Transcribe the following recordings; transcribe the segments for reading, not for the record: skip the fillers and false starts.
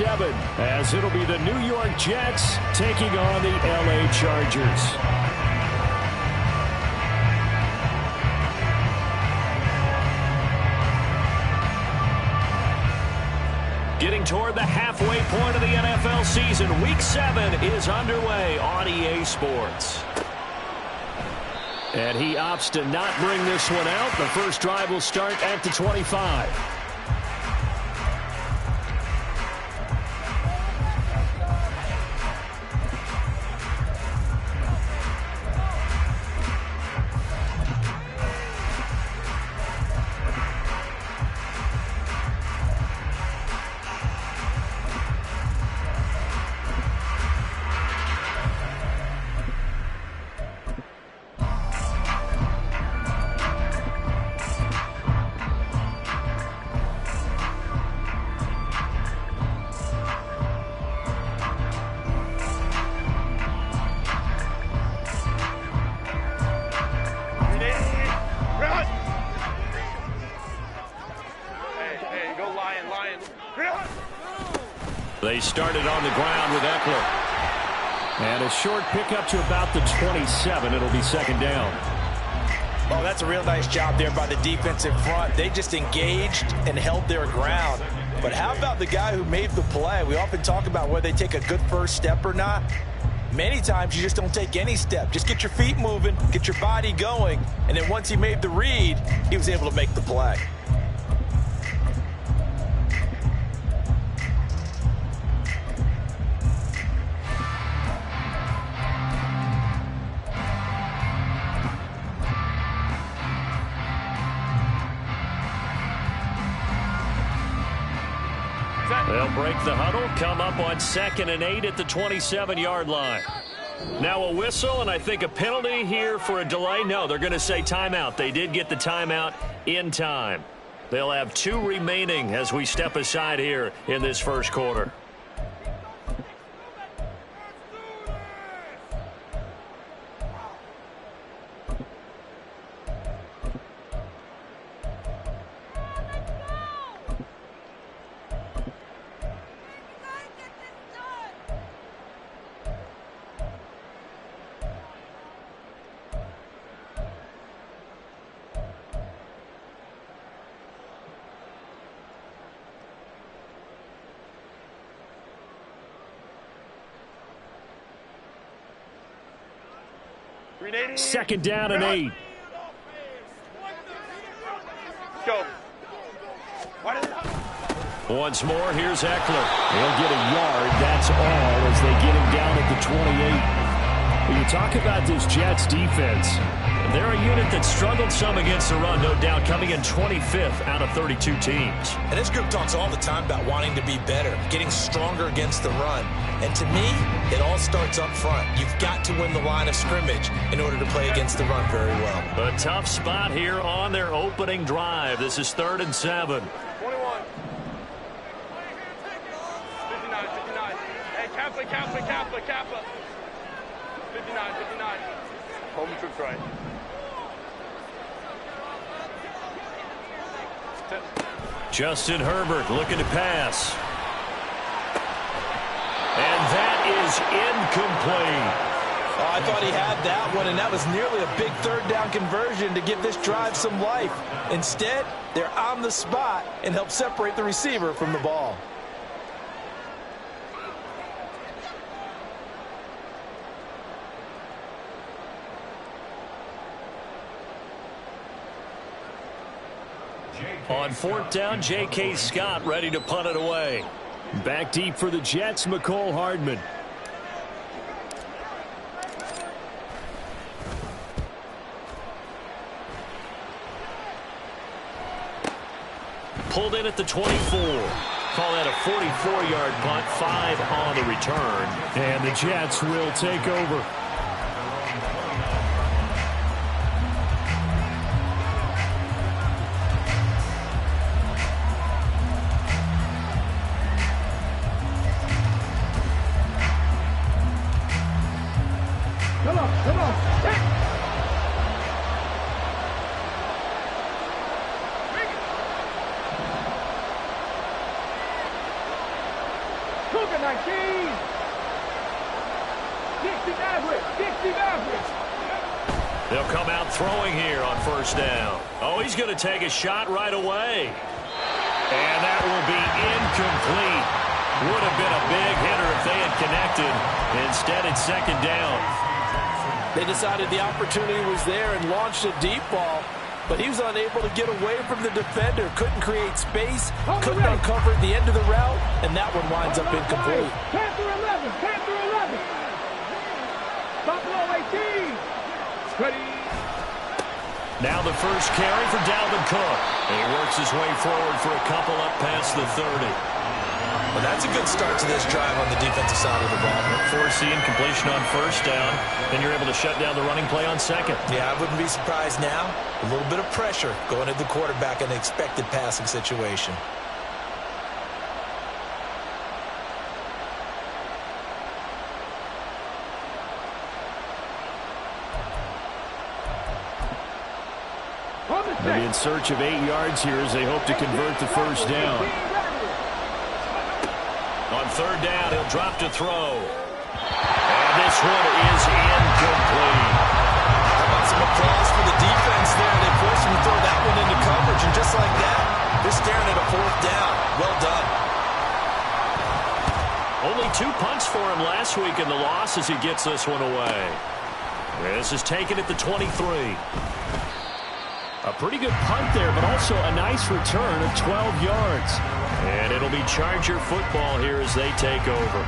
7, as it'll be the New York Jets taking on the LA Chargers. Getting toward the halfway point of the NFL season, Week 7 is underway on EA Sports. And he opts to not bring this one out. The first drive will start at the 25. They started on the ground with Eckler. And a short pickup to about the 27. It'll be second down. Oh, that's a real nice job there by the defensive front. They just engaged and held their ground. But how about the guy who made the play? We often talk about whether they take a good first step or not. Many times you just don't take any step. Just get your feet moving, get your body going. And then once he made the read, he was able to make the play. They'll break the huddle, come up on 2nd and 8 at the 27-yard line. Now a whistle, and I think a penalty here for a delay. No, they're going to say timeout. They did get the timeout in time. They'll have 2 remaining as we step aside here in this first quarter. Second down and 8. Go. Once more, here's Eckler. He'll get a yard. That's all as they get him down at the 28. When you talk about this Jets defense, they're a unit that struggled some against the run, no doubt, coming in 25th out of 32 teams. And this group talks all the time about wanting to be better, getting stronger against the run. And to me, it all starts up front. You've got to win the line of scrimmage in order to play against the run very well. A tough spot here on their opening drive. This is 3rd and 7. 21. 59, 59. Hey, Kappa. 59, 59. Home troops right. Justin Herbert looking to pass. And that is incomplete. Oh, I thought he had that one, and that was nearly a big 3rd down conversion to give this drive some life. Instead, they're on the spot and help separate the receiver from the ball. On 4th down, J.K. Scott ready to punt it away. Back deep for the Jets, McCole Hardman. Pulled in at the 24. Call that a 44-yard punt, 5 on the return. And the Jets will take over. Come on. Cougar 19. Dixie Maverick. Dixie Maverick. They'll come out throwing here on first down. Oh, he's going to take a shot right away. And that will be incomplete. Would have been a big hitter if they had connected. Instead, it's second down. They decided the opportunity was there and launched a deep ball, but he was unable to get away from the defender. Couldn't create space, couldn't uncover the end of the route, and that one winds up incomplete. Panther 11. Panther 11. Buffalo 18. Ready. Now the first carry for Dalvin Cook. And he works his way forward for a couple up past the 30. Well, that's a good start to this drive on the defensive side of the ball. Forcing completion on first down. Then you're able to shut down the running play on second. Yeah, I wouldn't be surprised now. A little bit of pressure going at the quarterback in an expected passing situation. They'll be in search of 8 yards here as they hope to convert the first down. On third down, he'll drop to throw. And this one is incomplete. How about some applause for the defense there? They forced him to throw that one into coverage, and just like that, they're staring at a fourth down. Well done. Only 2 punts for him last week in the loss as he gets this one away. This is taken at the 23. A pretty good punt there, but also a nice return of 12 yards. And it'll be Charger football here as they take over.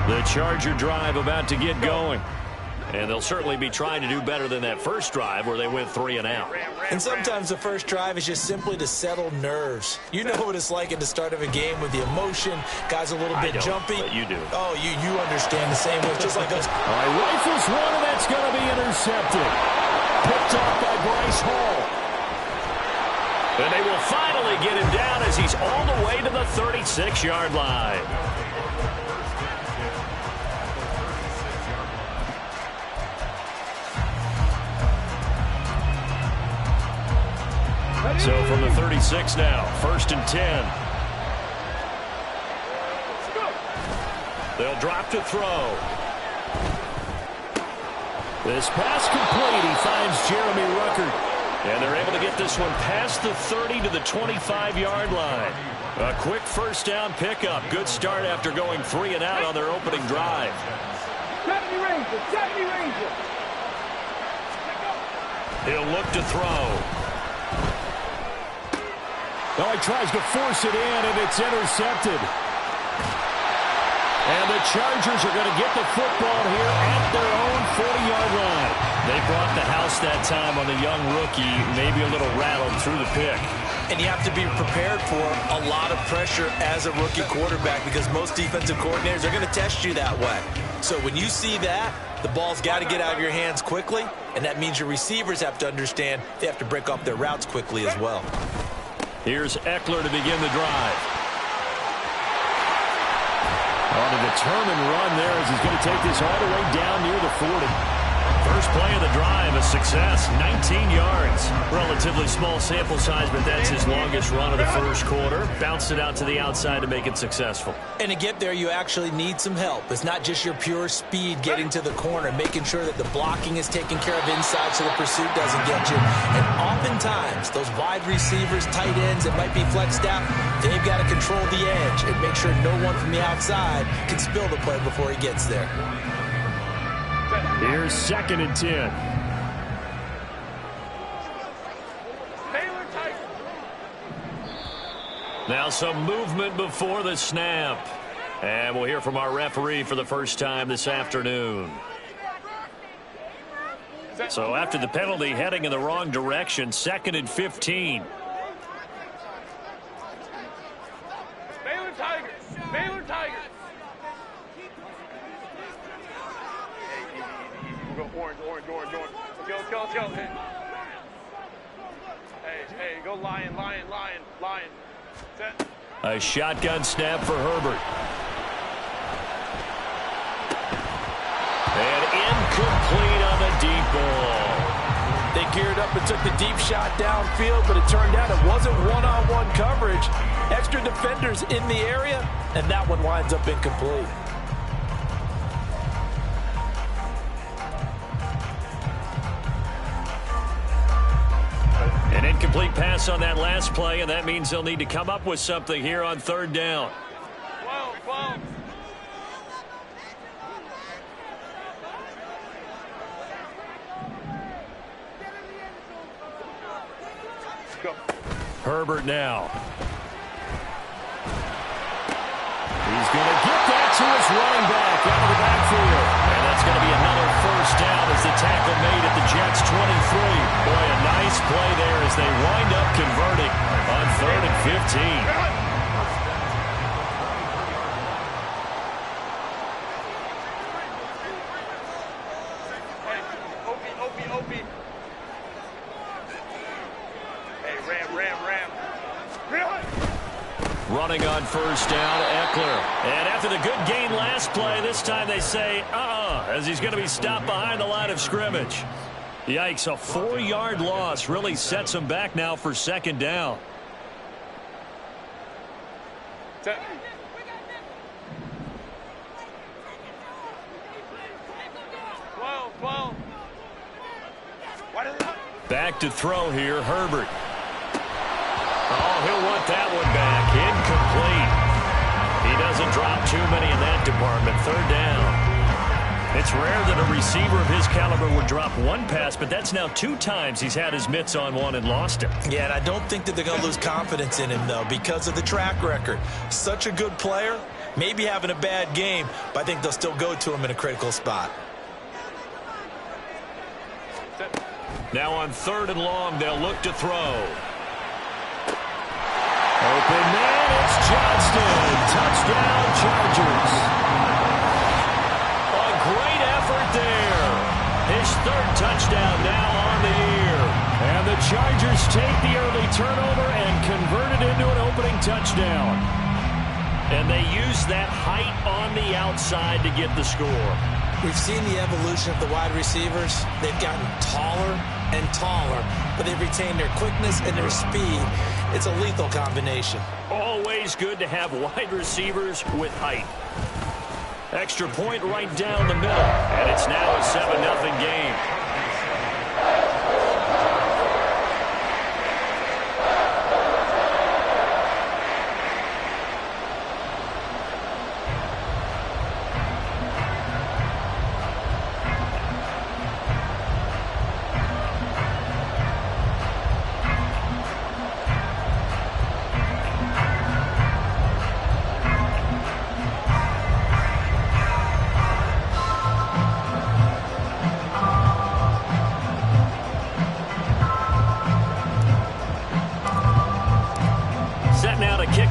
The Charger drive about to get going. And they'll certainly be trying to do better than that first drive where they went 3 and out. And sometimes the first drive is just simply to settle nerves. You know what it's like at the start of a game with the emotion. Guys a little bit jumpy. But you do. Oh, you understand the same way. Just like us. All right, rifles one, and that's going to be intercepted. Picked off by Bryce Hall. And they will finally get him down as he's all the way to the 36-yard line. So from the 36 now, 1st and 10. They'll drop to throw. This pass complete. He finds Jeremy Ruckert. And they're able to get this one past the 30 to the 25-yard line. A quick first down pickup. Good start after going 3 and out on their opening drive. 70 Rangers. 70 Rangers. He'll look to throw. Oh, he tries to force it in, and it's intercepted. And the Chargers are going to get the football here at their own 40-yard line. They brought the house that time on the young rookie, maybe a little rattled through the pick. And you have to be prepared for a lot of pressure as a rookie quarterback because most defensive coordinators are going to test you that way. So when you see that, the ball's got to get out of your hands quickly, and that means your receivers have to understand they have to break off their routes quickly as well. Here's Eckler to begin the drive. On a determined run there as he's going to take this all the way down near the 40. First play of the drive, a success, 19 yards. Relatively small sample size, but that's his longest run of the first quarter. Bounced it out to the outside to make it successful. And to get there, you actually need some help. It's not just your pure speed getting to the corner, making sure that the blocking is taken care of inside so the pursuit doesn't get you. And oftentimes, those wide receivers, tight ends, it might be flexed out, they've got to control the edge and make sure no one from the outside can spill the play before he gets there. Here's 2nd and 10. Now some movement before the snap. And we'll hear from our referee for the first time this afternoon. So after the penalty, heading in the wrong direction, 2nd and 15. Baylor Tigers. Baylor Tigers. We'll go orange. Let's go. Hey, go lion. Set. A shotgun snap for Herbert. geared up and took the deep shot downfield, but it turned out it wasn't one-on-one coverage. Extra defenders in the area, and that one winds up incomplete. An incomplete pass on that last play, and that means they'll need to come up with something here on third down. 12. Go. Herbert now. He's going to get that to his running back out of the backfield. And that's going to be another first down as the tackle made at the Jets 23. Boy, a nice play there as they wind up converting on 3rd and 15. Running on first down, Eckler. And after the good gain last play, this time they say, as he's going to be stopped behind the line of scrimmage. Yikes, a 4-yard loss really sets him back now for second down. Back to throw here, Herbert. Oh, he'll want that one back. Incomplete. He doesn't drop too many in that department. Third down. It's rare that a receiver of his caliber would drop one pass, but that's now 2 times he's had his mitts on one and lost it. Yeah, and I don't think that they're going to lose confidence in him, though, because of the track record. Such a good player, maybe having a bad game, but I think they'll still go to him in a critical spot. Now on 3rd and long, they'll look to throw. Open man, it's Johnston. Touchdown, Chargers. A great effort there. His 3rd touchdown now on the year. And the Chargers take the early turnover and convert it into an opening touchdown. And they use that height on the outside to get the score. We've seen the evolution of the wide receivers. They've gotten taller and taller, but they've retained their quickness and their speed. It's a lethal combination. Always good to have wide receivers with height. Extra point right down the middle, and it's now a 7-0 game.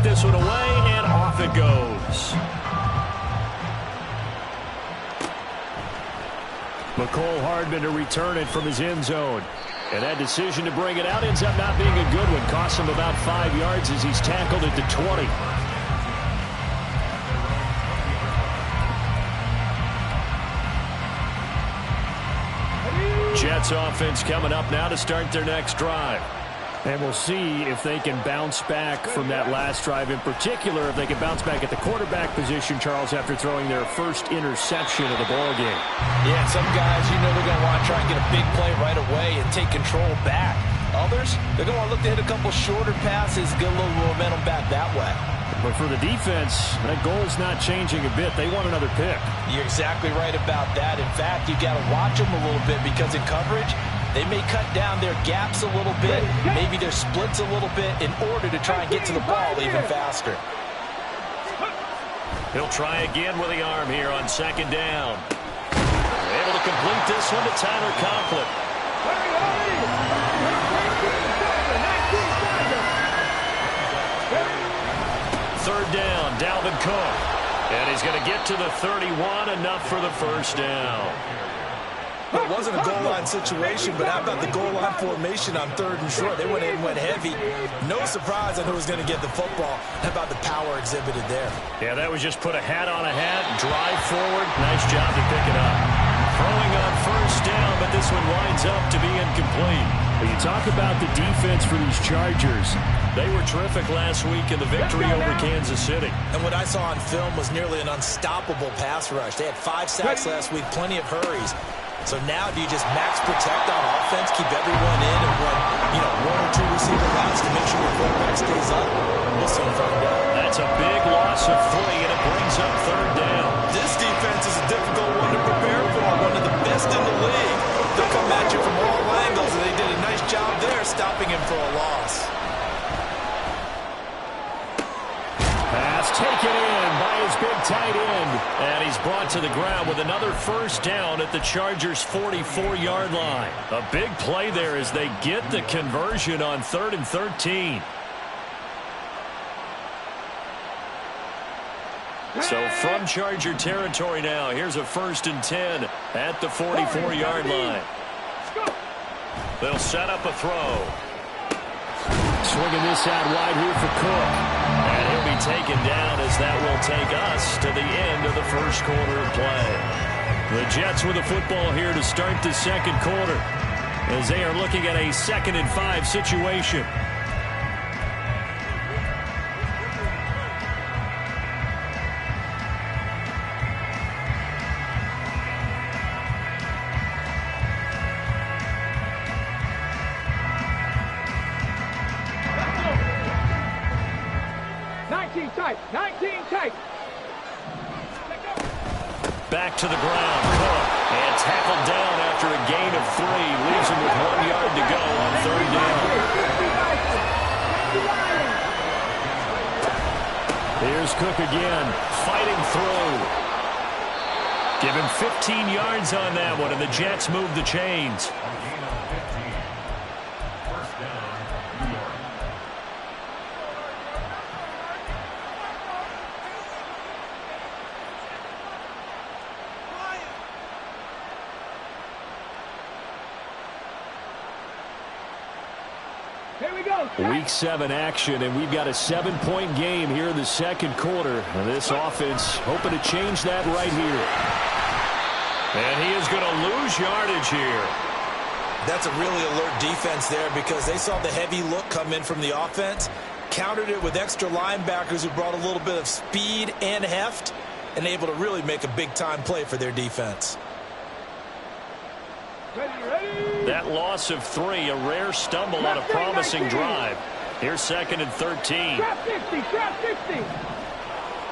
This one away, and off it goes. McCole Hardman to return it from his end zone. And that decision to bring it out ends up not being a good one. Costs him about 5 yards as he's tackled at the 20. Jets offense coming up now to start their next drive. And we'll see if they can bounce back from that last drive. In particular, if they can bounce back at the quarterback position, Charles, after throwing their first interception of the ball game. Yeah, some guys, you know, they're going to want to try and get a big play right away and take control back. Others, they're going to want to look to hit a couple shorter passes, get a little momentum back that way. But for the defense, that goal's not changing a bit. They want another pick. You're exactly right about that. In fact, you got to watch them a little bit because in coverage, they may cut down their gaps a little bit, maybe their splits a little bit in order to try and get to the ball even faster. He'll try again with the arm here on second down. Able to complete this one to Tyler Conklin. Third down, Dalvin Cook. And he's going to get to the 31, enough for the first down. It wasn't a goal line situation, but how about the goal line formation on 3rd and short? They went in, went heavy. No surprise on who was going to get the football. How about the power exhibited there? Yeah, that was just put a hat on a hat, drive forward. Nice job to pick it up. Throwing on first down, but this one winds up to be incomplete. When you talk about the defense for these Chargers, they were terrific last week in the victory over Kansas City. And what I saw on film was nearly an unstoppable pass rush. They had 5 sacks last week, plenty of hurries. So now do you just max protect on offense, keep everyone in, and run, 1 or 2 receiver routes to make sure your quarterback stays up? We'll soon find out. That's a big loss of 3, and it brings up third down. This defense is a difficult one to prepare for, one of the best in the league. They'll come at you from all angles, and they did a nice job there stopping him for a loss. Pass taken in by his big tight end. And he's brought to the ground with another first down at the Chargers' 44-yard line. A big play there as they get the conversion on 3rd and 13. So from Charger territory now, here's a 1st and 10 at the 44-yard line. They'll set up a throw. Swinging this out wide here for Cook. And he'll be taken down as that will take us to the end of the first quarter of play. The Jets with the football here to start the second quarter as they are looking at a 2nd and 5 situation. Back to the ground, Cook, and tackled down after a gain of 3. Leaves him with 1 yard to go on 3rd down. Here's Cook again, fighting through. Give him 15 yards on that one, and the Jets move the chains. Week 7 action, and we've got a 7-point game here in the second quarter. And this offense hoping to change that right here. And he is going to lose yardage here. That's a really alert defense there because they saw the heavy look come in from the offense, countered it with extra linebackers who brought a little bit of speed and heft, and able to really make a big-time play for their defense. That loss of 3, a rare stumble on a promising drive. Here's 2nd and 13. Trap 50, trap 50.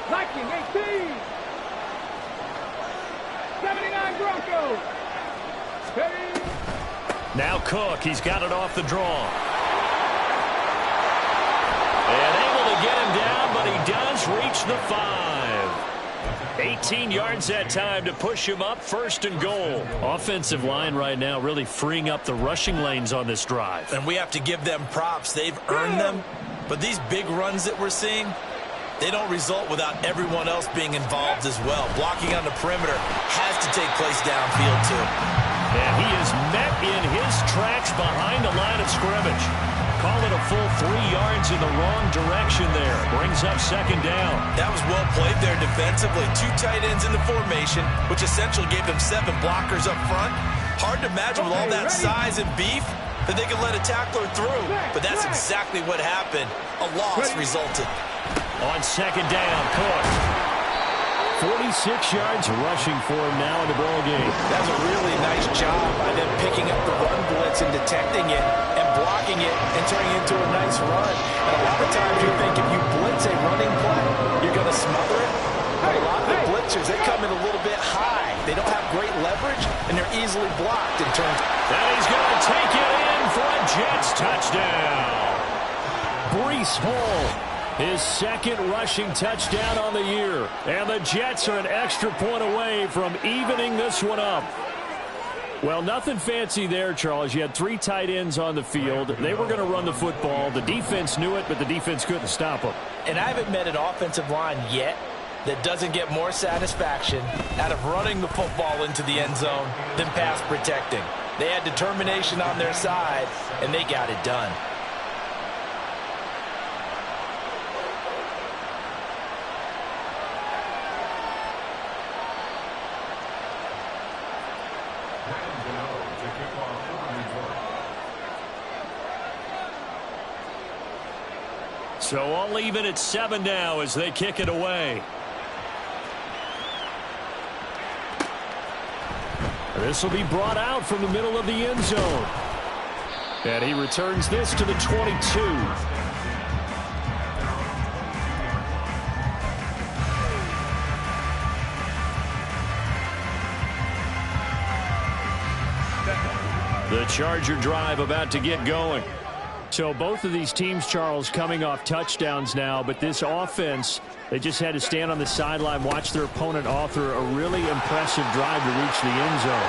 Viking 18. 79 Broncos. Now Cook, he's got it off the draw. And able to get him down, but he does reach the 5. 18 yards that time to push him up, 1st and goal. Offensive line right now really freeing up the rushing lanes on this drive. And we have to give them props. They've earned them. But these big runs that we're seeing, they don't result without everyone else being involved as well. Blocking on the perimeter has to take place downfield too. And he is met in his tracks behind the line of scrimmage. Call it a full 3 yards in the wrong direction there. Brings up 2nd down. That was well played there defensively. 2 tight ends in the formation, which essentially gave them 7 blockers up front. Hard to imagine with all that size and beef that they could let a tackler through. But that's exactly what happened. A loss resulted. On 2nd down, Cook. 46 yards rushing for him now in the ball game. That was a really nice job by them picking up the run blitz and detecting it and blocking it and turning it into a nice run. And a lot of times you think if you blitz a running play, you're going to smother it. But a lot of the blitzers, they come in a little bit high. They don't have great leverage, and they're easily blocked in terms. And he's going to take it in for a Jets touchdown. Breece Hall. His 2nd rushing touchdown on the year. And the Jets are an extra point away from evening this one up. Well, nothing fancy there, Charles. You had 3 tight ends on the field. They were going to run the football. The defense knew it, but the defense couldn't stop them. And I haven't met an offensive line yet that doesn't get more satisfaction out of running the football into the end zone than pass protecting. They had determination on their side, and they got it done. So all even at 7 now as they kick it away. This will be brought out from the middle of the end zone. And he returns this to the 22. The Charger drive about to get going. So both of these teams, Charles, coming off touchdowns now, but this offense, they just had to stand on the sideline, watch their opponent author a really impressive drive to reach the end zone.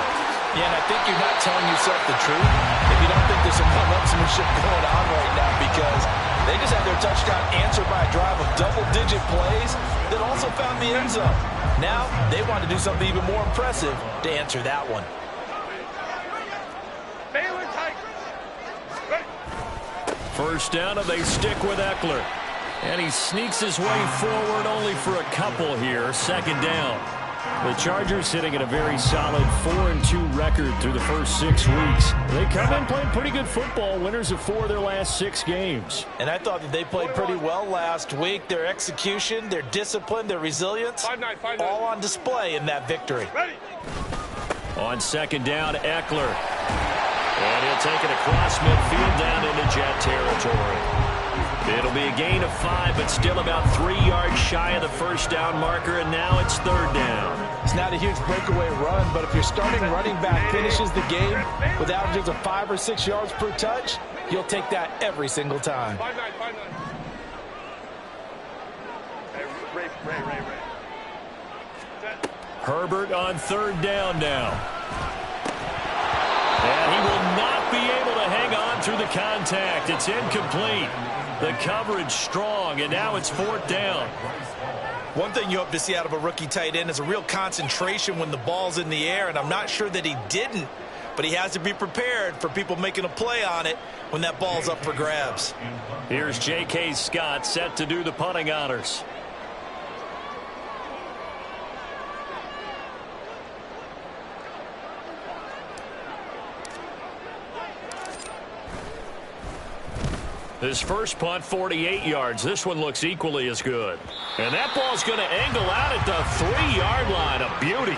Yeah, and I think you're not telling yourself the truth if you don't think there's some one-upsmanship going on right now, because they just had their touchdown answered by a drive of double-digit plays that also found the end zone. Now they want to do something even more impressive to answer that one. First down, and they stick with Eckler. And he sneaks his way forward only for a couple here. Second down. The Chargers sitting at a very solid 4-2 record through the first 6 weeks. They come in playing pretty good football, winners of 4 of their last 6 games. And I thought that they played pretty well last week. Their execution, their discipline, their resilience, all on display in that victory. On second down, Eckler. And he'll take it across midfield down into Jet territory. It'll be a gain of 5, but still about 3 yards shy of the first down marker, and now it's third down. It's not a huge breakaway run, but if your starting running back finishes the game with averages of 5 or 6 yards per touch, you'll take that every single time. Herbert on third down now. And he will not be able to hang on through the contact. It's incomplete. The coverage strong, and now it's fourth down. One thing you hope to see out of a rookie tight end is a real concentration when the ball's in the air, and I'm not sure that he didn't, but he has to be prepared for people making a play on it when that ball's up for grabs. Here's J.K. Scott set to do the punting honors. His first punt, 48 yards. This one looks equally as good. And that ball's going to angle out at the 3-yard line. A beauty.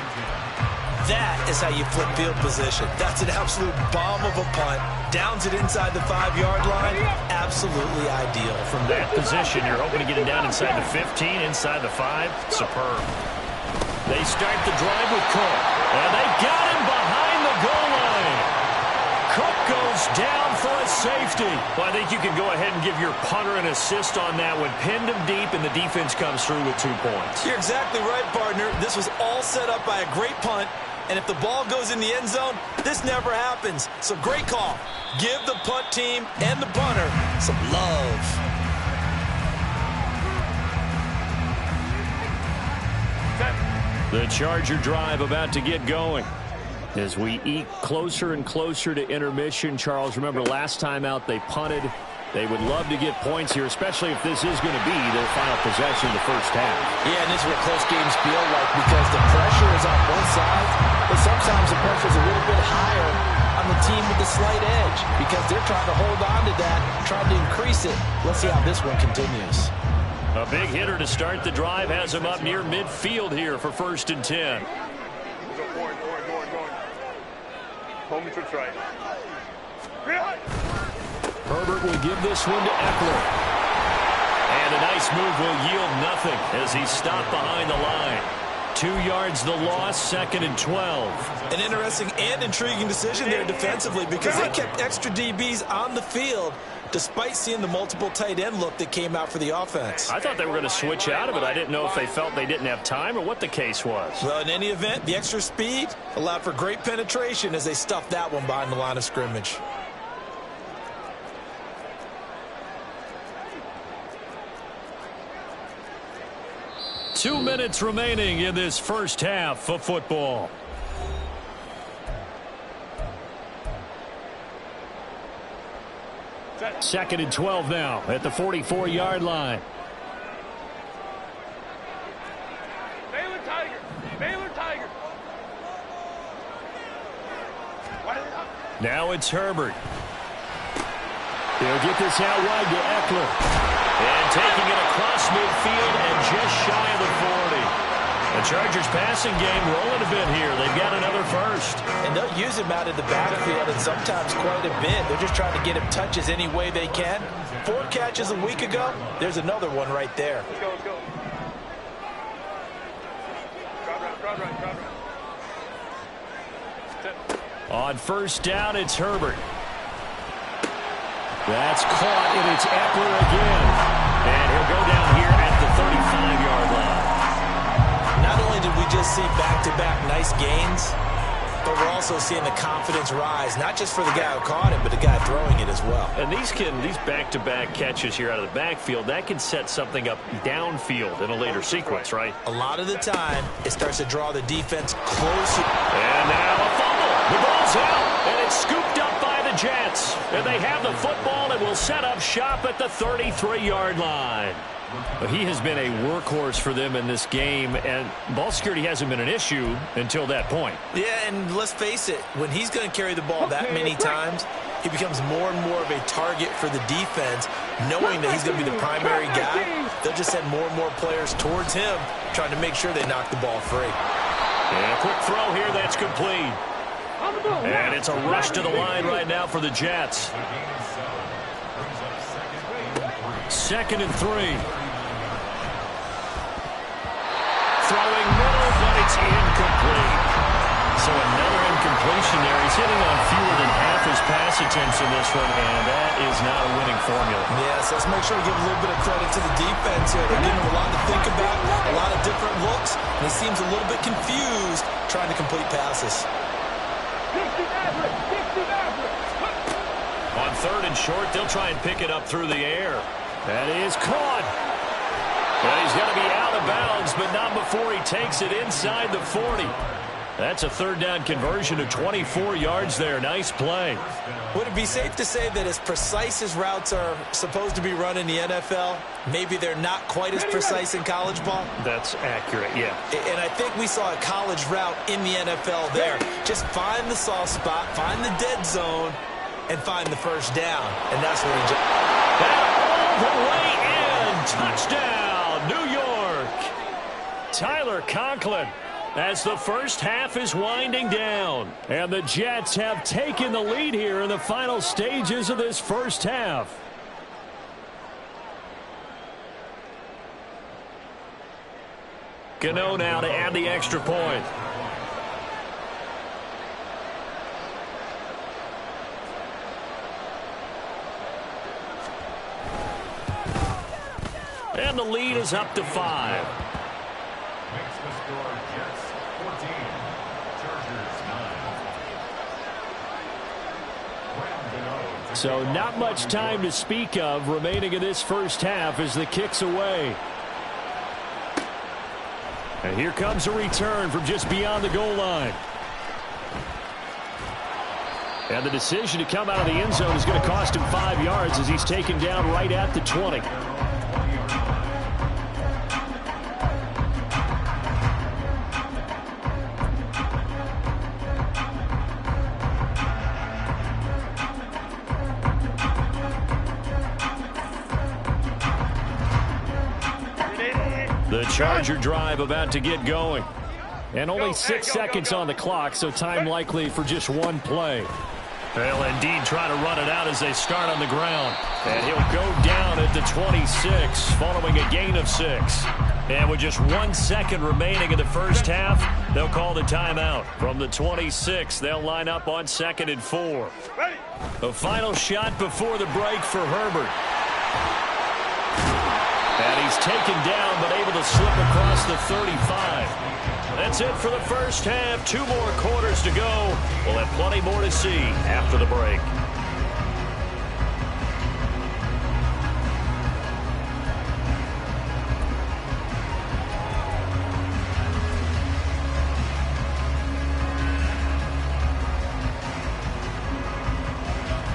That is how you flip field position. That's an absolute bomb of a punt. Downs it inside the 5-yard line. Absolutely ideal. From that position, you're hoping to get it down inside the 15, inside the 5. Superb. They start the drive with Cook. And they got him behind the goal line. Cook goes down for a safety. Well, I think you can go ahead and give your punter an assist on that one. Pinned him deep, and the defense comes through with 2 points. You're exactly right, partner. This was all set up by a great punt, and if the ball goes in the end zone, this never happens. So great call. Give the punt team and the punter some love. The Charger drive about to get going. As we eke closer and closer to intermission, Charles, remember last time out they punted. They would love to get points here, especially if this is going to be their final possession of the first half. Yeah, and this is what close games feel like, because the pressure is on both sides, but sometimes the pressure is a little bit higher on the team with the slight edge, because they're trying to hold on to that, trying to increase it. Let's see how this one continues. A big hitter to start the drive has him up near midfield here for 1st and 10. Herbert will give this one to Eckler. And a nice move will yield nothing as he's stopped behind the line. 2 yards the loss, 2nd and 12. An interesting and intriguing decision there defensively, because they kept extra DBs on the field despite seeing the multiple tight end look that came out for the offense. I thought they were going to switch out of it. I didn't know if they felt they didn't have time or what the case was. Well, in any event, the extra speed allowed for great penetration as they stuffed that one behind the line of scrimmage. Two minutes remaining in this first half of football. Second and 12 now at the 44-yard line. Baylor Tiger. Now it's Herbert. He'll get this out wide to Eckler. And taking it across midfield and just shy of the 40. The Chargers passing game rolling a bit here. They've got another first. And they'll use him out of the backfield and sometimes quite a bit. They're just trying to get him touches any way they can. 4 catches a week ago. There's another one right there. Let's go, let's go. Crowd right. On first down, it's Herbert. That's caught, and it's Eckler again. And he'll go down here at the 35-yard line. Not only did we just see back-to-back nice gains, but we're also seeing the confidence rise, not just for the guy who caught it, but the guy throwing it as well. And these back-to-back catches here out of the backfield, that can set something up downfield in a later sequence, right? A lot of the time, it starts to draw the defense closer. And now a fumble. The ball's out, and it's scooped up by the Jets. And they have the football and will set up shop at the 33-yard line. He has been a workhorse for them in this game, and ball security hasn't been an issue until that point. Yeah, and let's face it, when he's going to carry the ball that many times, he becomes more and more of a target for the defense, knowing that he's going to be the primary guy. They'll just send more and more players towards him, trying to make sure they knock the ball free. And a quick throw here, that's complete. And it's a rush to the line right now for the Jets. 2nd and 3. Throwing middle, but it's incomplete. So another incompletion there. He's hitting on fewer than half his pass attempts in this one, and that is not a winning formula. Yes, let's make sure we give a little bit of credit to the defense here. They're giving him a lot to think about, a lot of different looks, and he seems a little bit confused trying to complete passes. On 3rd and short, they'll try and pick it up through the air. That is caught. Well, he's going to be out of bounds, but not before he takes it inside the 40. That's a 3rd down conversion of 24 yards there. Nice play. Would it be safe to say that as precise as routes are supposed to be run in the NFL, maybe they're not quite as precise in college ball? That's accurate, yeah. And I think we saw a college route in the NFL there. Just find the soft spot, find the dead zone, and find the first down. And that's what he just... That all the way in. Touchdown, New York. Tyler Conklin, as the first half is winding down. And the Jets have taken the lead here in the final stages of this first half. Gano now to add the extra point. And the lead is up to 5. Makes the score Jets 14, Chargers 9. So not much time to speak of remaining in this first half as the kick's away. And here comes a return from just beyond the goal line. And the decision to come out of the end zone is going to cost him 5 yards as he's taken down right at the 20. The Charger drive about to get going. And only 6 seconds on the clock, so time likely for just one play. They'll indeed try to run it out as they start on the ground. And he'll go down at the 26 following a gain of 6. And with just 1 second remaining in the first half, they'll call the timeout. From the 26, they'll line up on 2nd and 4. A final shot before the break for Herbert. And he's taken down but able to slip across the 35. That's it for the first half. 2 more quarters to go. We'll have plenty more to see after the break.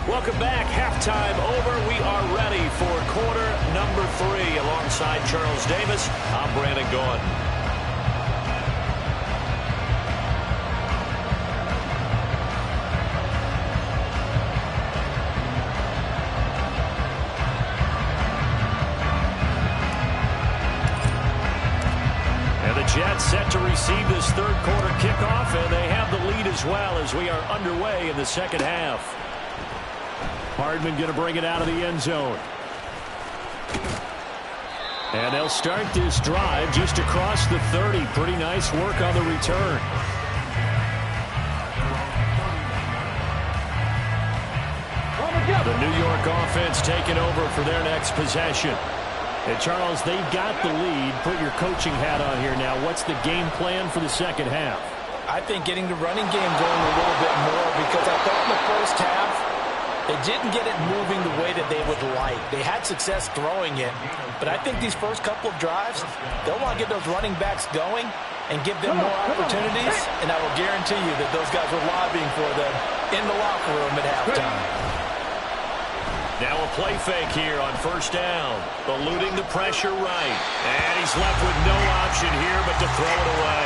Welcome back. Halftime over. We are ready for quarter number 3. Alongside Charles Davis, I'm Brandon Gaudin. Jets set to receive this third quarter kickoff, and they have the lead as well as we are underway in the second half. Hardman going to bring it out of the end zone. And they'll start this drive just across the 30. Pretty nice work on the return. The New York offense taking over for their next possession. And Charles, they've got the lead. Put your coaching hat on here now. What's the game plan for the second half? I think getting the running game going a little bit more, because I thought in the first half they didn't get it moving the way that they would like. They had success throwing it, but I think these first couple of drives, they'll want to get those running backs going and give them more opportunities, and I will guarantee you that those guys were lobbying for them in the locker room at halftime. Now a play fake here on first down. Eluding the pressure right. And he's left with no option here but to throw it away.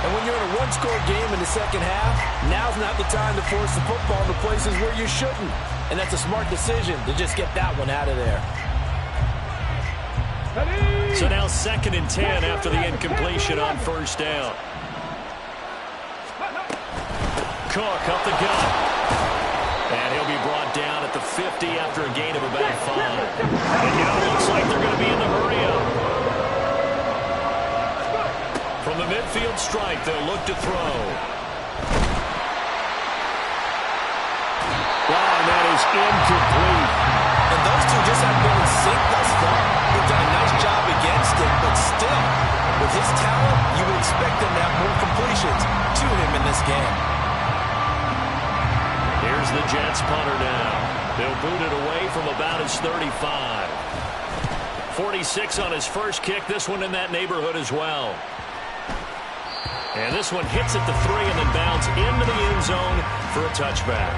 And when you're in a one-score game in the second half, now's not the time to force the football into places where you shouldn't. And that's a smart decision to just get that one out of there. So now 2nd and 10 after the incompletion on first down. Cook up the gut. And he'll be brought down at the 50 after a gain of about 5. And it looks like they're going to be in the hurry up. From the midfield stripe, they'll look to throw. Wow, and that is incomplete. And those two just haven't been in sync thus far. They've done a nice job against it, but still, with his talent, you would expect them to have more completions to him in this game. Here's the Jets punter now. They'll boot it away from about his 35. 46 on his first kick. This one in that neighborhood as well. And this one hits at the 3 and then bounds into the end zone for a touchback.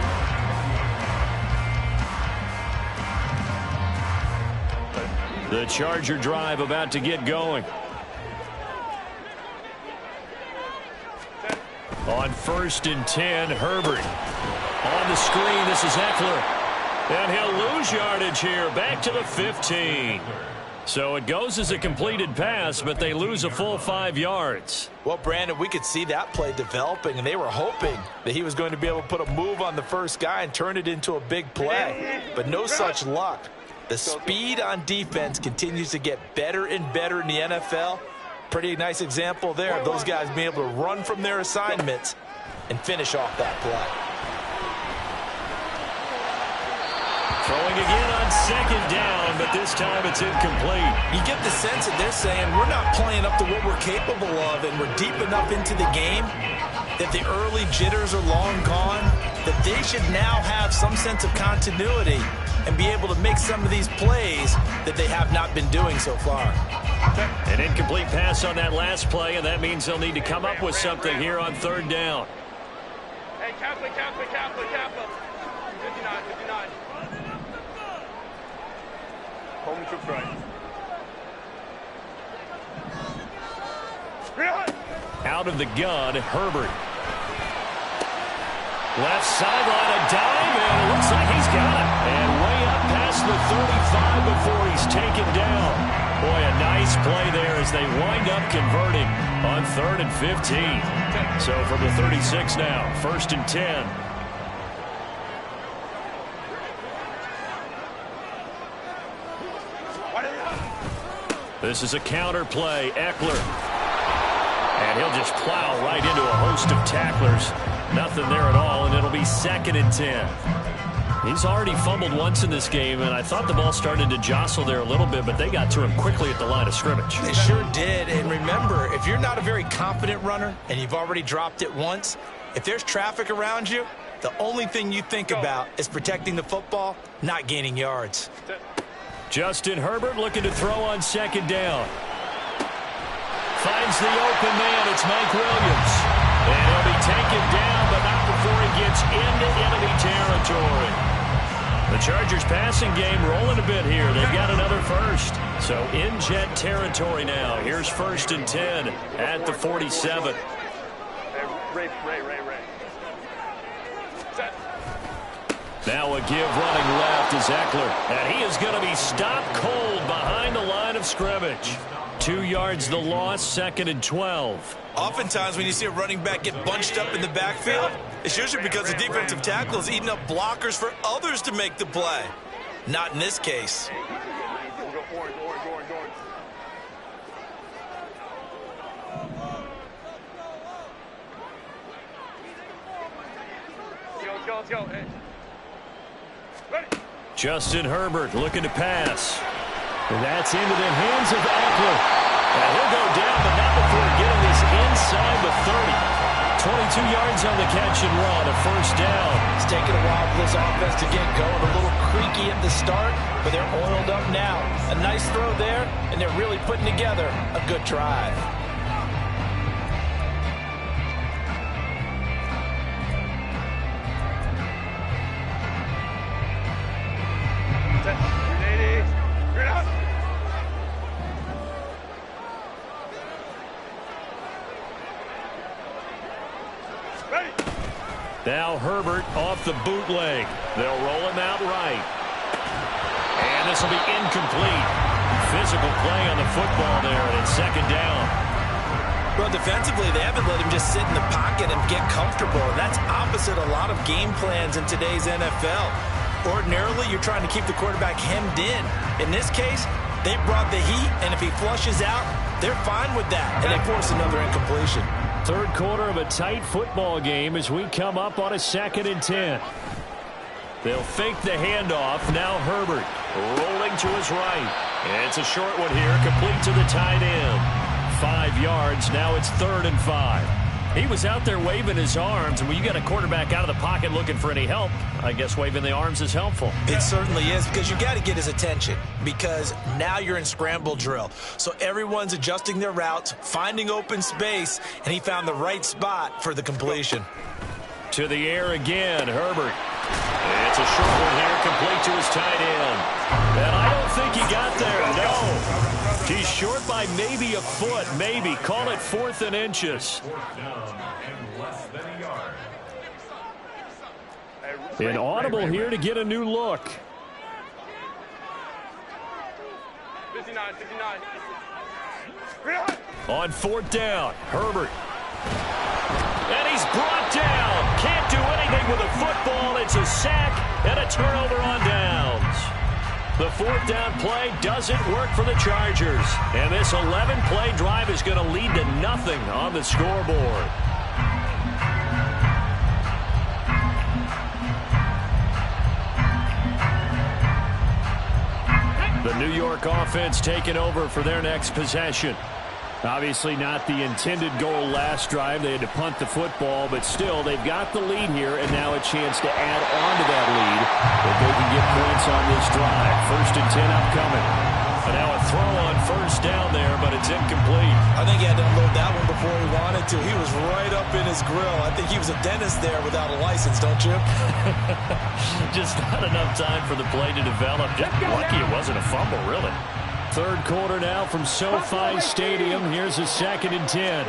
The Charger drive about to get going. On 1st and 10, Herbert. On the screen, this is Eckler. And he'll lose yardage here, back to the 15. So it goes as a completed pass, but they lose a full 5 yards. Well, Brandon, we could see that play developing, and they were hoping that he was going to be able to put a move on the first guy and turn it into a big play. But no such luck. The speed on defense continues to get better and better in the NFL. Pretty nice example there of those guys being able to run from their assignments and finish off that play. Throwing again on 2nd down, but this time it's incomplete. You get the sense that they're saying we're not playing up to what we're capable of, and we're deep enough into the game that the early jitters are long gone, that they should now have some sense of continuity and be able to make some of these plays that they have not been doing so far. An incomplete pass on that last play, and that means they'll need to come up with something here on 3rd down. Hey, Kaplan. 59. Home troops right. Out of the gun, Herbert. Left sideline, a dive, and it looks like he's got it. And way up past the 35 before he's taken down. Boy, a nice play there as they wind up converting on 3rd and 15. So from the 36 now, 1st and 10. This is a counter play. Eckler. And he'll just plow right into a host of tacklers. Nothing there at all, and it'll be 2nd and 10. He's already fumbled once in this game, and I thought the ball started to jostle there a little bit, but they got to him quickly at the line of scrimmage. They sure did, and remember, if you're not a very confident runner and you've already dropped it once, if there's traffic around you, the only thing you think about is protecting the football, not gaining yards. Justin Herbert looking to throw on 2nd down. Finds the open man. It's Mike Williams. And he'll be taken down, but not before he gets into enemy territory. The Chargers passing game rolling a bit here. They've got another first. So in Jet territory now. Here's 1st and 10 at the 47. Ray. Set. Now a give running left is Eckler. And he is going to be stopped cold behind the line of scrimmage. 2 yards the loss, 2nd and 12. Oftentimes when you see a running back get bunched up in the backfield, it's usually because the defensive tackle is eating up blockers for others to make the play. Not in this case. Let's go. Hey. Ready. Justin Herbert looking to pass. And that's into the hands of Eckler. And he'll go down, but not before getting this inside the 30. 22 yards on the catch and run, a first down. It's taking a while for this offense to get going. A little creaky at the start, but they're oiled up now. A nice throw there, and they're really putting together a good drive. Now Herbert off the bootleg. They'll roll him out right. And this will be incomplete. Physical play on the football there, and it's 2nd down. Well, defensively, they haven't let him just sit in the pocket and get comfortable. And that's opposite a lot of game plans in today's NFL. Ordinarily, you're trying to keep the quarterback hemmed in. In this case, they brought the heat, and if he flushes out, they're fine with that. And they force another incompletion. Third quarter of a tight football game as we come up on a 2nd and 10. They'll fake the handoff. Now Herbert rolling to his right. And it's a short one here, complete to the tight end. 5 yards. Now it's 3rd and 5. He was out there waving his arms, and when you got a quarterback out of the pocket looking for any help, I guess waving the arms is helpful. It certainly is, because you got to get his attention, because now you're in scramble drill. So everyone's adjusting their routes, finding open space, and he found the right spot for the completion. To the air again, Herbert. It's a short one here, complete to his tight end. And I don't think he got there, no. He's short by maybe a foot, maybe. Call it 4th and inches. 4th down and less than a yard. An audible here to get a new look. 59. On 4th down, Herbert. And he's brought down. Can't do anything with a football. It's a sack and a turnover on downs. The 4th down play doesn't work for the Chargers. And this 11-play drive is going to lead to nothing on the scoreboard. The New York offense taking over for their next possession. Obviously not the intended goal last drive. They had to punt the football, but still they've got the lead here, and now a chance to add on to that lead if they can get points on this drive. 1st and 10 upcoming. And now a throw on 1st down there, but it's incomplete. I think he had to unload that one before he wanted to. He was right up in his grill. I think he was a dentist there without a license, don't you? Just not enough time for the play to develop. Just lucky it wasn't a fumble, really. Third quarter now from SoFi Stadium. Here's a 2nd and 10.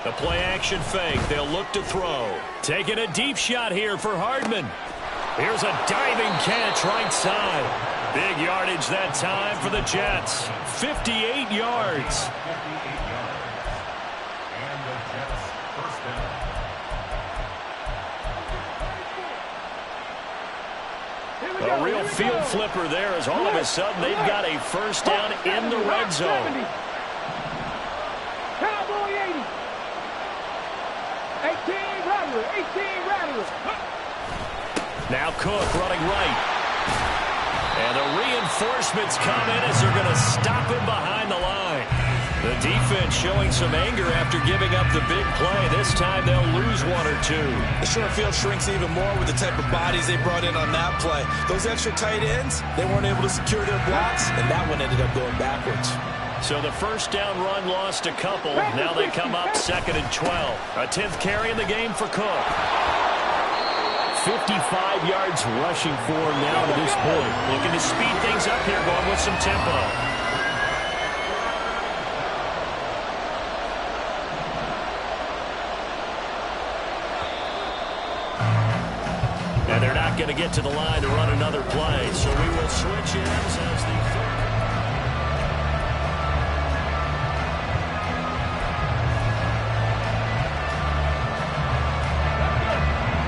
The play action fake. They'll look to throw. Taking a deep shot here for Hardman. Here's a diving catch right side. Big yardage that time for the Jets. 58 yards. And the Jets 1st down. A real field flipper there as all of a sudden they've got a 1st down in the red zone. Cowboy 80. 18 Rattler. Now Cook running right. And the reinforcements come in as they're going to stop him behind the line. The defense showing some anger after giving up the big play. This time they'll lose 1 or 2. The short field shrinks even more with the type of bodies they brought in on that play. Those extra tight ends, they weren't able to secure their blocks, and that one ended up going backwards. So the 1st down run lost a couple. Now they come up 2nd and 12. A 10th carry in the game for Cook. 55 yards rushing for him now to this point. Looking to speed things up here, going with some tempo. And they're not going to get to the line to run another play, so we will switch ends as the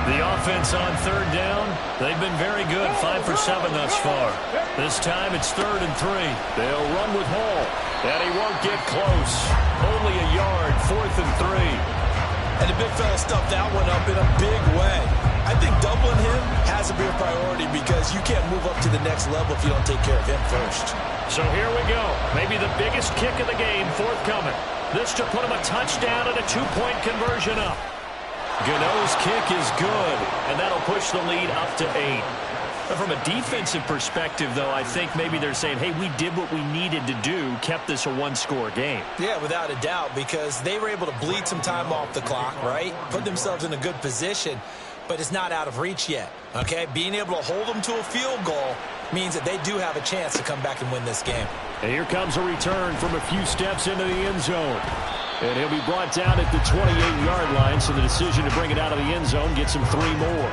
The offense on third down, they've been very good, 5 for 7 thus far. This time it's 3rd and 3. They'll run with Hall, and he won't get close. Only a yard, 4th and 3. And the big fella stuffed that one up in a big way. I think doubling him has to be a priority because you can't move up to the next level if you don't take care of him first. So here we go. Maybe the biggest kick of the game forthcoming. This to put him a touchdown and a 2-point conversion up. Gano's kick is good, and that'll push the lead up to 8. But from a defensive perspective, though, I think maybe they're saying, hey, we did what we needed to do, kept this a one-score game. Yeah, without a doubt, because they were able to bleed some time off the clock, right? Put themselves in a good position, but it's not out of reach yet, okay? Being able to hold them to a field goal means that they do have a chance to come back and win this game. And here comes a return from a few steps into the end zone. And he'll be brought down at the 28-yard line, so the decision to bring it out of the end zone gets him 3 more.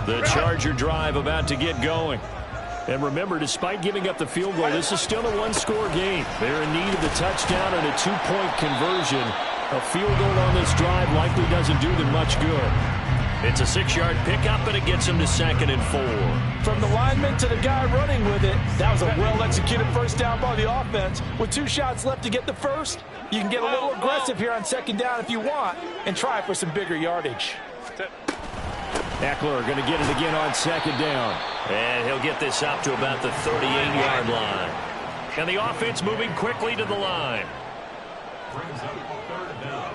The Charger drive about to get going. And remember, despite giving up the field goal, this is still a one-score game. They're in need of the touchdown and a 2-point conversion. A field goal on this drive likely doesn't do them much good. It's a 6-yard pickup, and it gets him to 2nd and 4. From the lineman to the guy running with it, that was a well-executed first down by the offense. With 2 shots left to get the first, you can get a little aggressive here on 2nd down if you want and try for some bigger yardage. Eckler going to get it again on 2nd down. And he'll get this up to about the 38-yard line. And the offense moving quickly to the line. Brings up 3rd down.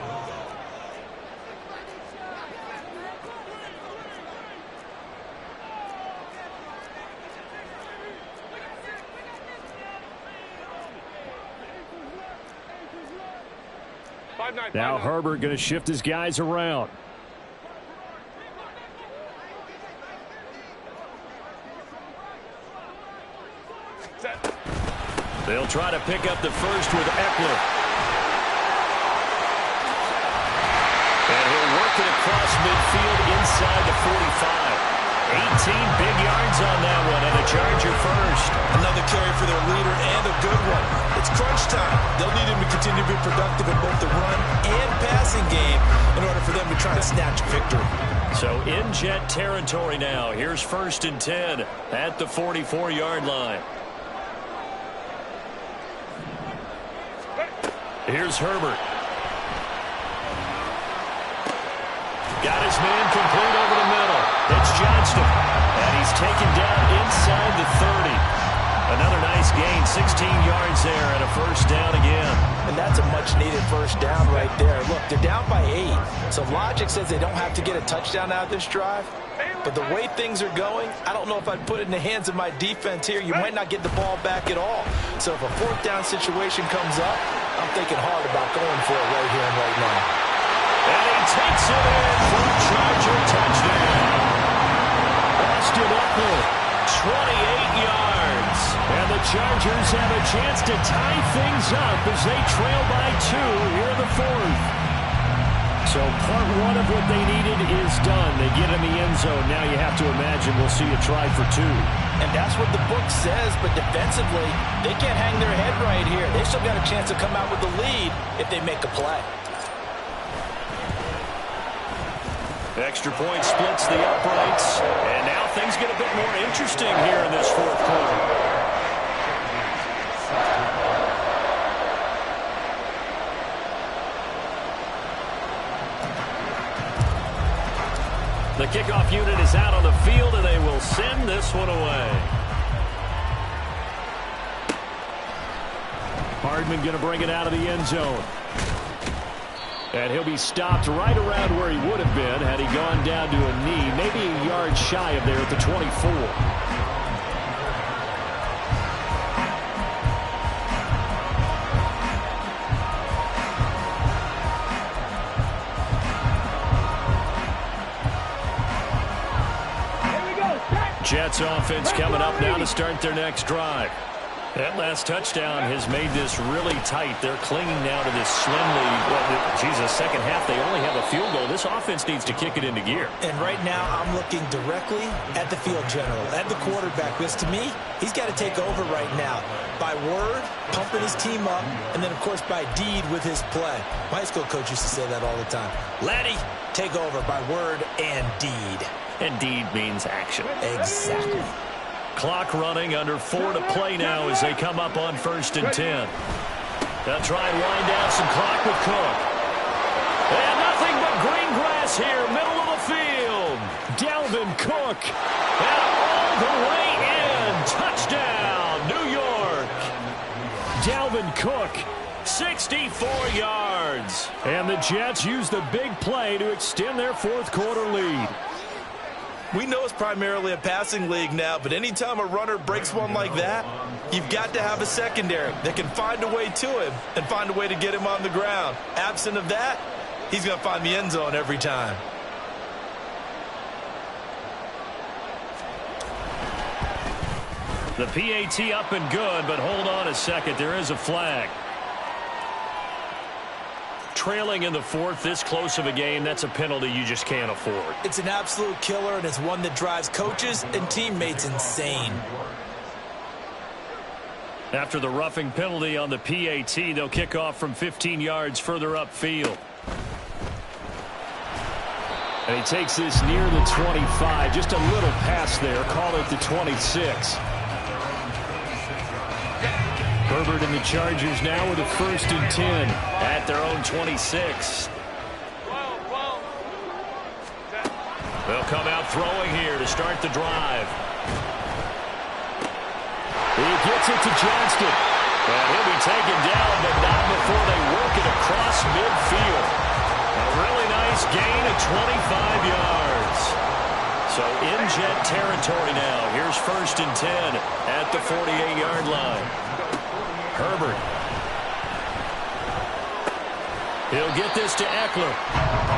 Now Herbert going to shift his guys around. They'll try to pick up the first with Eckler. And he'll work it across midfield inside the 45. 18 big yards on that one, and a Charger first. Another carry for their leader, and a good one. It's crunch time. They'll need him to continue to be productive in both the run and passing game in order for them to try to snatch a victory. So in Jet territory now. Here's 1st and 10 at the 44-yard line. Here's Herbert. Got his man complete over the middle. It's Johnston. And he's taken down inside the 30. Another nice gain, 16 yards there, and a first down again. And that's a much-needed first down right there. Look, they're down by 8. So logic says they don't have to get a touchdown out of this drive. But the way things are going, I don't know if I'd put it in the hands of my defense here. You might not get the ball back at all. So if a 4th down situation comes up, I'm thinking hard about going for it right here and right now. And he takes it in for a Charger touchdown. Austin Eckler, 28 yards. and the Chargers have a chance to tie things up as they trail by 2 here in the 4th. So part 1 of what they needed is done. They get in the end zone. Now you have to imagine we'll see a try for 2. And that's what the book says, but defensively, they can't hang their head right here. They still got a chance to come out with the lead if they make a play. Extra point splits the uprights, and now things get a bit more interesting here in this 4th quarter. The kickoff unit is out on the field, and they will send this one away. Hardman going to bring it out of the end zone. And he'll be stopped right around where he would have been had he gone down to a knee, maybe a yard shy of there at the 24. Jets offense coming up now to start their next drive. That last touchdown has made this really tight. They're clinging now to this slim lead. Well, Jesus, second half, they only have a field goal. This offense needs to kick it into gear. And right now, I'm looking directly at the field general, at the quarterback, because to me, he's got to take over right now. By word, pumping his team up, and then, of course, by deed with his play. My high school coach used to say that all the time. Laddie, take over by word and deed. And deed means action. Exactly. Clock running, under 4 to play now as they come up on 1st and 10. They'll try and wind down some clock with Cook. And nothing but green grass here, middle of the field. Dalvin Cook. And all the way in. Touchdown, New York. Dalvin Cook, 64 yards. And the Jets use the big play to extend their fourth quarter lead. We know it's primarily a passing league now, but anytime a runner breaks one like that, you've got to have a secondary that can find a way to him and find a way to get him on the ground. Absent of that, he's going to find the end zone every time. The PAT up and good, but hold on a second. There is a flag. Trailing in the fourth, this close of a game, that's a penalty you just can't afford. It's an absolute killer, and it's one that drives coaches and teammates insane. After the roughing penalty on the PAT, they'll kick off from 15 yards further upfield. And he takes this near the 25. Just a little pass there. Call it the 26. Herbert and the Chargers now with a 1st and 10 at their own 26. They'll come out throwing here to start the drive. He gets it to Johnston. And he'll be taken down, but not before they work it across midfield. A really nice gain of 25 yards. So in Jet territory now. Here's 1st and 10 at the 48-yard line. Herbert. He'll get this to Eckler.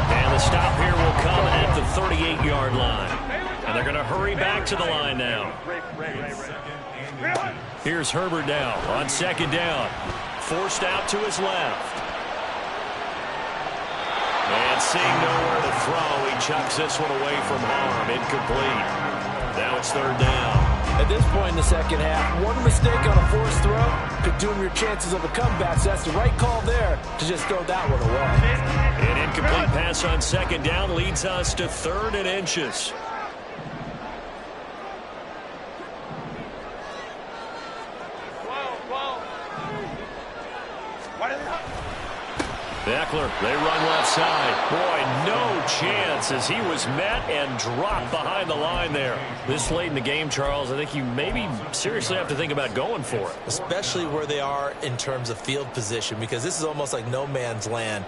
And the stop here will come at the 38-yard line. And they're going to hurry back to the line now. Here's Herbert now on 2nd down. Forced out to his left. And seeing nowhere to throw, he chucks this one away from harm. Incomplete. Now it's 3rd down. At this point in the second half, one mistake on a forced throw could doom your chances of a comeback. So that's the right call there to just throw that one away. An incomplete pass on 2nd down leads us to 3rd and inches. Eckler, they run left side. Boy, no chance as he was met and dropped behind the line there. This late in the game, Charles, I think you maybe seriously have to think about going for it. Especially where they are in terms of field position, because this is almost like no man's land.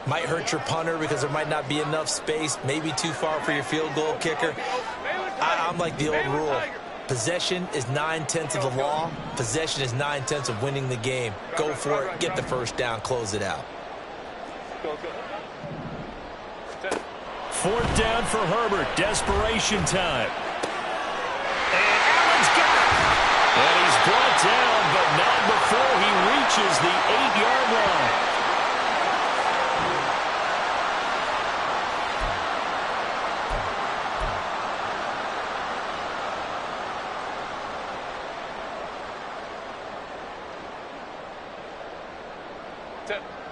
Might hurt your punter because there might not be enough space, maybe too far for your field goal kicker. I'm like the old rule. Possession is 9/10 of the law. Possession is 9/10 of winning the game. Go for it, get the 1st down, close it out. 4th down for Herbert. Desperation time. And Allen's got it. And he's brought down, but not before he reaches the 8-yard line.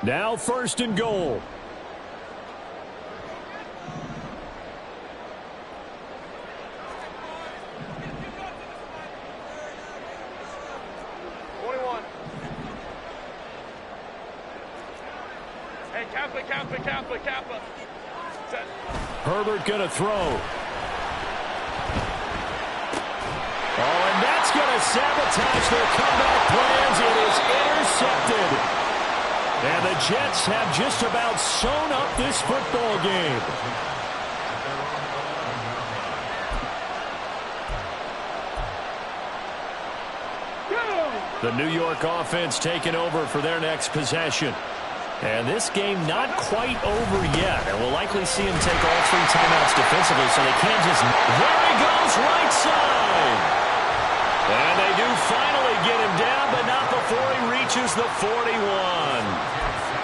Now 1st and goal. Kappa. Herbert going to throw. Oh, and that's going to sabotage their comeback plans. It is intercepted. And the Jets have just about sewn up this football game. The New York offense taking over for their next possession. And this game not quite over yet. And we'll likely see him take all 3 timeouts defensively, so they can't just... There he goes, right side. And they do finally get him down. before he reaches the 41.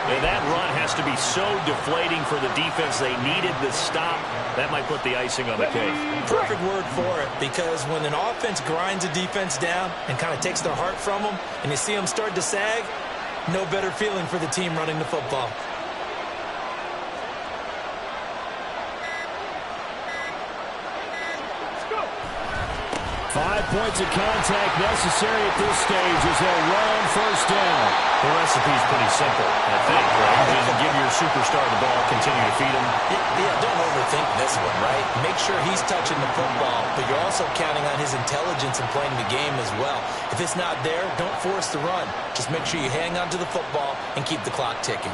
And that run has to be so deflating for the defense. They needed the stop. That might put the icing on the cake. Perfect word for it, because when an offense grinds a defense down and kind of takes their heart from them, and you see them start to sag, no better feeling for the team running the football. 5 points of contact necessary at this stage as they'll run on first down. The recipe's pretty simple, I think, right? Just give your superstar the ball, continue to feed him. Yeah, don't overthink this one, right? Make sure he's touching the football, but you're also counting on his intelligence in playing the game as well. If it's not there, don't force the run. Just make sure you hang on to the football and keep the clock ticking.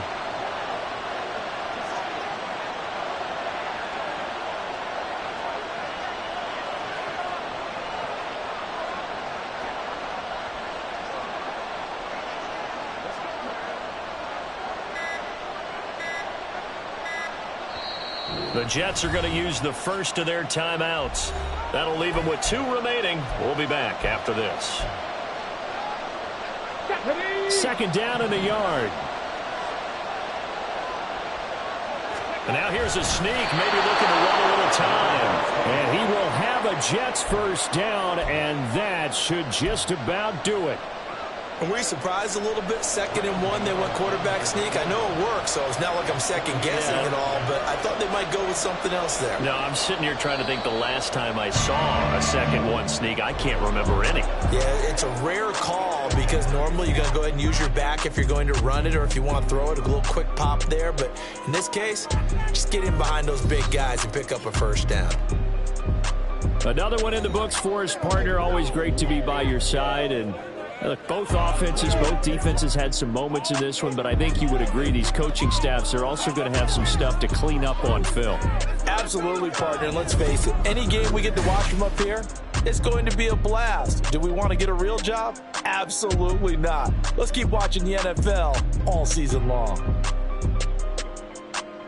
The Jets are going to use the first of their timeouts. That'll leave them with 2 remaining. We'll be back after this. Second down in the yard. And now here's a sneak, maybe looking to run a little time. And he will have a Jets first down, and that should just about do it. Were you surprised a little bit? 2nd and 1, they went quarterback sneak. I know it works, so it's not like I'm second-guessing it all, but I thought they might go with something else there. No, I'm sitting here trying to think the last time I saw a 2nd 1 sneak. I can't remember any. Yeah, it's a rare call because normally you're going to go ahead and use your back if you're going to run it or if you want to throw it, a little quick pop there. But in this case, just get in behind those big guys and pick up a first down. Another one in the books for his partner. Always great to be by your side. And look, both offenses, both defenses had some moments in this one, but I think you would agree these coaching staffs are also going to have some stuff to clean up on film. Absolutely, partner. And let's face it, any game we get to watch from up here, it's going to be a blast. Do we want to get a real job? Absolutely not. Let's keep watching the NFL all season long.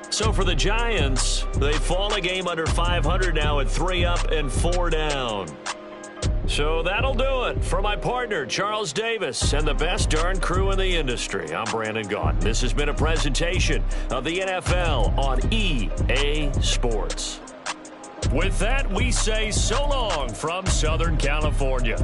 So for the Giants, they fall a game under 500 now at 3 up and 4 down. So that'll do it for my partner, Charles Davis, and the best darn crew in the industry. I'm Brandon Gaughan. This has been a presentation of the NFL on EA Sports. With that, we say so long from Southern California.